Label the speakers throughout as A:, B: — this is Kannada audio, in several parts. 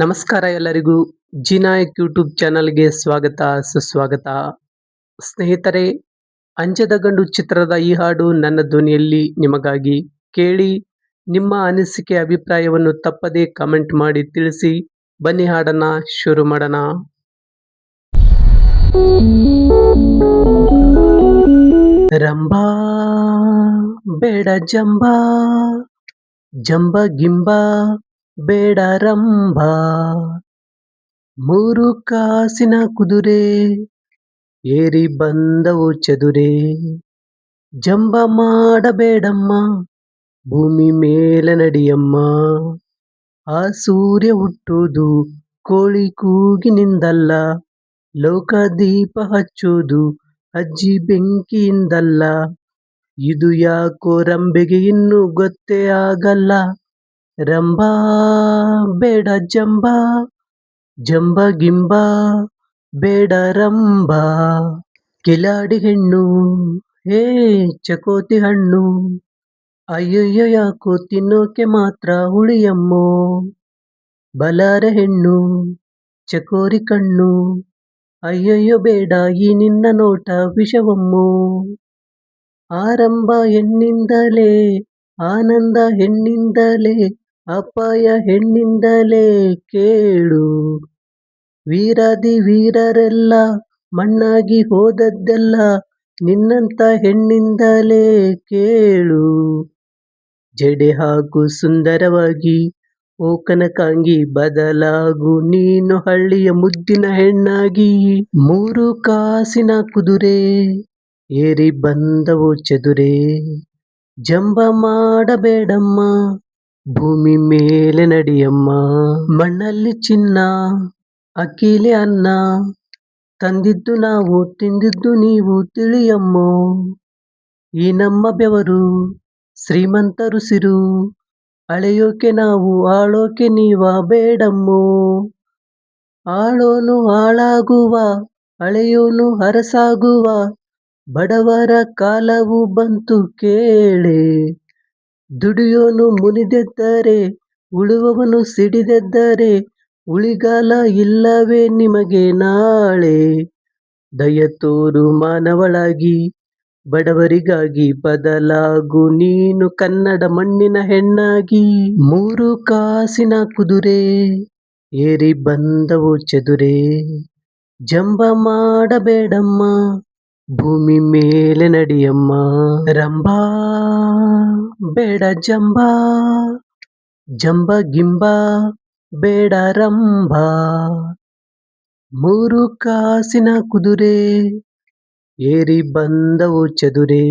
A: ನಮಸ್ಕಾರ ಎಲ್ಲರಿಗೂ. ಜಿ ನಾಯಕ್ ಯೂಟ್ಯೂಬ್ ಚಾನಲ್ಗೆ ಸ್ವಾಗತ ಸುಸ್ವಾಗತ. ಸ್ನೇಹಿತರೆ, ಅಂಜದ ಗಂಡು ಚಿತ್ರದ ಈ ಹಾಡು ನನ್ನ ಧ್ವನಿಯಲ್ಲಿ ನಿಮಗಾಗಿ. ಕೇಳಿ, ನಿಮ್ಮ ಅನಿಸಿಕೆ ಅಭಿಪ್ರಾಯವನ್ನು ತಪ್ಪದೇ ಕಮೆಂಟ್ ಮಾಡಿ ತಿಳಿಸಿ. ಬನ್ನಿ ಹಾಡನ್ನ ಶುರು ಮಾಡೋಣ. ರಂಭಾ ಬೇಡ ಜಂಬಾ, ಜಂಬ ಗಿಂಬ ಬೇಡ ರಂಭಾ, ಮೂರು ಕಾಸಿನ ಕುದುರೆ ಏರಿ ಬಂದವು ಚದುರೆ, ಜಂಬ ಮಾಡಬೇಡಮ್ಮ ಭೂಮಿ ಮೇಲೆ ನಡಿಯಮ್ಮ, ಆ ಸೂರ್ಯ ಹುಟ್ಟುವುದು ಕೋಳಿ ಕೂಗಿನಿಂದಲ್ಲ, ಲೋಕ ದೀಪ ಹಚ್ಚುವುದು ಅಜ್ಜಿ ಬೆಂಕಿಯಿಂದಲ್ಲ, ಇದು ಯಾಕೋ ರಂಬೆಗೆ ಇನ್ನೂ ಗೊತ್ತೇ ಆಗಲ್ಲ, ರಂಭಾ ಬೇಡ ಜಂಬಾ, ಜಂಬ ಗಿಂಬ ಬೇಡ ರಂಭಾ, ಕಿಲಾಡಿ ಹೆಣ್ಣು ಹೇ ಚಕೋತಿ ಹಣ್ಣು, ಅಯ್ಯಯ್ಯೋ ಯಾಕೋ ತಿನ್ನೋಕೆ ಮಾತ್ರ ಹುಳಿಯಮ್ಮೋ, ಬಲಾರೆ ಹೆಣ್ಣು ಚಕೋರಿ ಕಣ್ಣು, ಅಯ್ಯಯ್ಯೋ ಬೇಡ ಈ ನಿನ್ನ ನೋಟ ವಿಷವಮ್ಮೋ, ಆರಂಭ ಹೆಣ್ಣಿಂದಲೇ ಆನಂದ ಹೆಣ್ಣಿಂದಲೇ ಅಪಾಯ ಹೆಣ್ಣಿಂದಲೇ ಕೇಳು, ವೀರಾದಿ ವೀರರೆಲ್ಲ ಮಣ್ಣಾಗಿ ಹೋದದ್ದೆಲ್ಲ ನಿನ್ನಂತ ಹೆಣ್ಣಿಂದಲೇ ಕೇಳು, ಜಡೆ ಹಾಕು ಸುಂದರವಾಗಿ ಓ ಕನಕಾಂಗಿ ಬದಲಾಗು ನೀನು ಹಳ್ಳಿಯ ಮುದ್ದಿನ ಹೆಣ್ಣಾಗಿ, ಮೂರು ಕಾಸಿನ ಕುದುರೆ ಏರಿ ಬಂದವು ಚದುರೆ, ಜಂಬ ಮಾಡಬೇಡಮ್ಮ ಭೂಮಿ ಮೇಲೆ ನಡಿಯಮ್ಮ, ಮಣ್ಣಲ್ಲಿ ಚಿನ್ನ ಅಕ್ಕಿಲಿ ಅನ್ನ ತಂದಿದ್ದು ನಾವು ತಿಂದಿದ್ದು ನೀವು ತಿಳಿಯಮ್ಮೋ, ಈ ನಮ್ಮ ಬೆವರು ಶ್ರೀಮಂತರುಸಿರು, ಅಳೆಯೋಕೆ ನಾವು ಆಳೋಕೆ ನೀವ ಬೇಡಮ್ಮೋ, ಆಳೋನು ಹಾಳಾಗುವ ಅಳೆಯೋನು ಹರಸಾಗುವ ಬಡವರ ಕಾಲವು ಬಂತು ಕೇಳೆ, ದುಡಿಯೋನು ಮುನಿದೆದ್ದರೆ ಉಳುವವನು ಸಿಡಿದೆದ್ದರೆ ಉಳಿಗಾಲ ಇಲ್ಲವೇ ನಿಮಗೆ ನಾಳೆ, ದಯ ತೋರು ಮಾನವಳಾಗಿ ಬಡವರಿಗಾಗಿ ಬದಲಾಗು ನೀನು ಕನ್ನಡ ಮಣ್ಣಿನ ಹೆಣ್ಣಾಗಿ, ಮೂರು ಕಾಸಿನ ಕುದುರೆ ಏರಿ ಬಂದವು ಚದುರೆ, ಜಂಬ ಮಾಡಬೇಡಮ್ಮ ಭೂಮಿ ಮೇಲೆ ನಡಿಯಮ್ಮ, ರಂಭಾ ಬೇಡ ಜಂಬಾ, ಜಂಬ ಗಿಂಬ ಬೇಡ ರಂಭಾ, ಮೂರು ಕಾಸಿನ ಕುದುರೆ ಏರಿ ಬಂದವು ಚದುರೆ,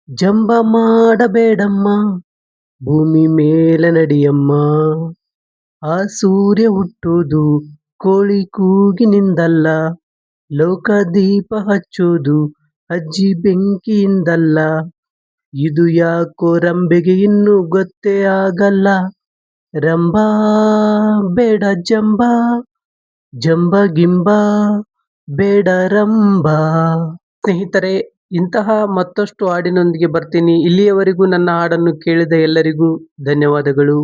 A: ಜಂಬ ಮಾಡಬೇಡಮ್ಮ ಭೂಮಿ ಮೇಲೆ ನಡಿಯಮ್ಮ, ಆ ಸೂರ್ಯ ಹುಟ್ಟುವುದು ಕೋಳಿ ಕೂಗಿನಿಂದಲ್ಲ, ಲೋಕ ದೀಪ ಹಚ್ಚುವುದು ಅಜ್ಜಿ ಬೆಂಕಿಯಿಂದಲ್ಲ, ಇದು ಯಾಕೋ ರಂಬೆಗೆ ಇನ್ನೂ ಗೊತ್ತೇ ಆಗಲ್ಲ, ರಂಭಾ ಬೇಡ ಜಂಬಾ, ಜಂಬ ಗಿಂಬ ಬೇಡ ರಂಭಾ. ಸ್ನೇಹಿತರೆ, ಇಂತಹ ಮತ್ತಷ್ಟು ಹಾಡಿನೊಂದಿಗೆ ಬರ್ತೀನಿ. ಇಲ್ಲಿಯವರೆಗೂ ನನ್ನ ಹಾಡನ್ನು ಕೇಳಿದ ಎಲ್ಲರಿಗೂ ಧನ್ಯವಾದಗಳು.